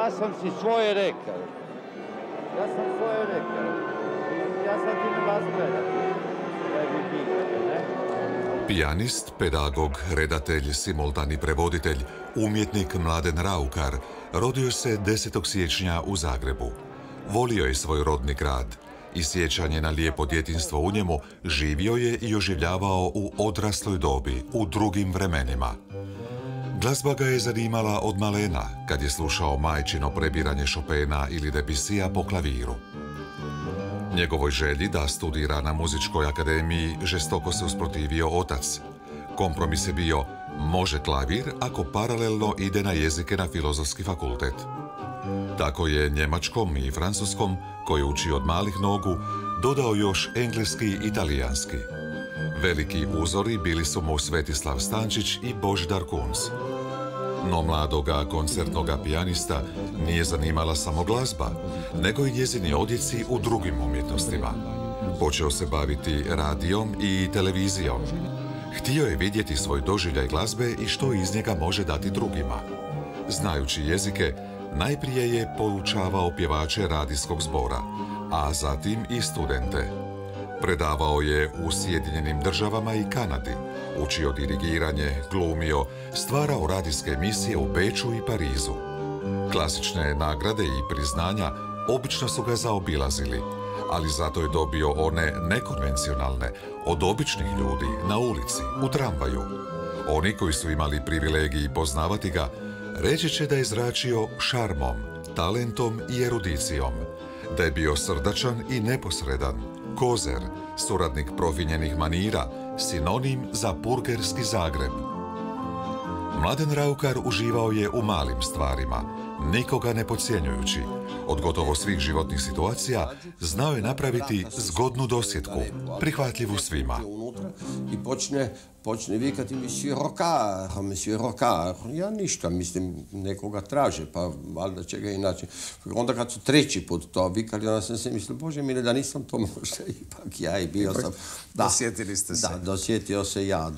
Ja sam si svoje rekao. Ja sam ti na vas gledati. Pijanist, pedagog, redatelj, simultani prevoditelj, umjetnik Mladen Raukar rodio se 10. siječnja u Zagrebu. Volio je svoj rodni grad i sjećanje na lijepo djetinjstvo u njemu živio je i oživljavao u odrasloj dobi, u drugim vremenima. Glazba ga je zanimala od malena, kad je slušao majčino prebiranje Chopina ili Debussija po klaviru. Njegovoj želji da studira na muzičkoj akademiji žestoko se usprotivio otac. Kompromis je bio: može klavir ako paralelno ide na jezike na filozofski fakultet. Tako je njemačkom i francuskom, koji uči od malih nogu, dodao još engleski i italijanski. Veliki uzori bili su mu Svetislav Stančić i Božidar Kunz. No mladoga koncertnoga pijanista nije zanimala samo glazba, nego i njezini odjeci u drugim umjetnostima. Počeo se baviti radijom i televizijom. Htio je vidjeti svoj doživljaj glazbe i što iz njega može dati drugima. Znajući jezike, najprije je poučavao pjevače radijskog zbora, a zatim i studente. Predavao je u Sjedinjenim Državama i Kanadi, učio dirigiranje, glumio, stvarao radijske emisije u Beču i Parizu. Klasične nagrade i priznanja obično su ga zaobilazili, ali zato je dobio one nekonvencionalne, od običnih ljudi, na ulici, u tramvaju. Oni koji su imali privilegiji poznavati ga, reći će da je zračio šarmom, talentom i erudicijom, da je bio srdačan i neposredan, kozer, suradnik profinjenih manira, sinonim za purgerski Zagreb. Mladen Raukar uživao je u malim stvarima, nikoga ne podcjenjujući. Od gotovo svih životnih situacija znao je napraviti zgodnu dosjetku, prihvatljivu svima. I počne vikati monsieur Rocard. Ja ništa, mislim, nekoga traže, pa valjda će ga inače. Onda kad su treći put to vikali, onda sam se mislio, Bože mile, da nisam to možda ipak ja i bio sam. Dosjetili ste se. Da, dosjetio se ja.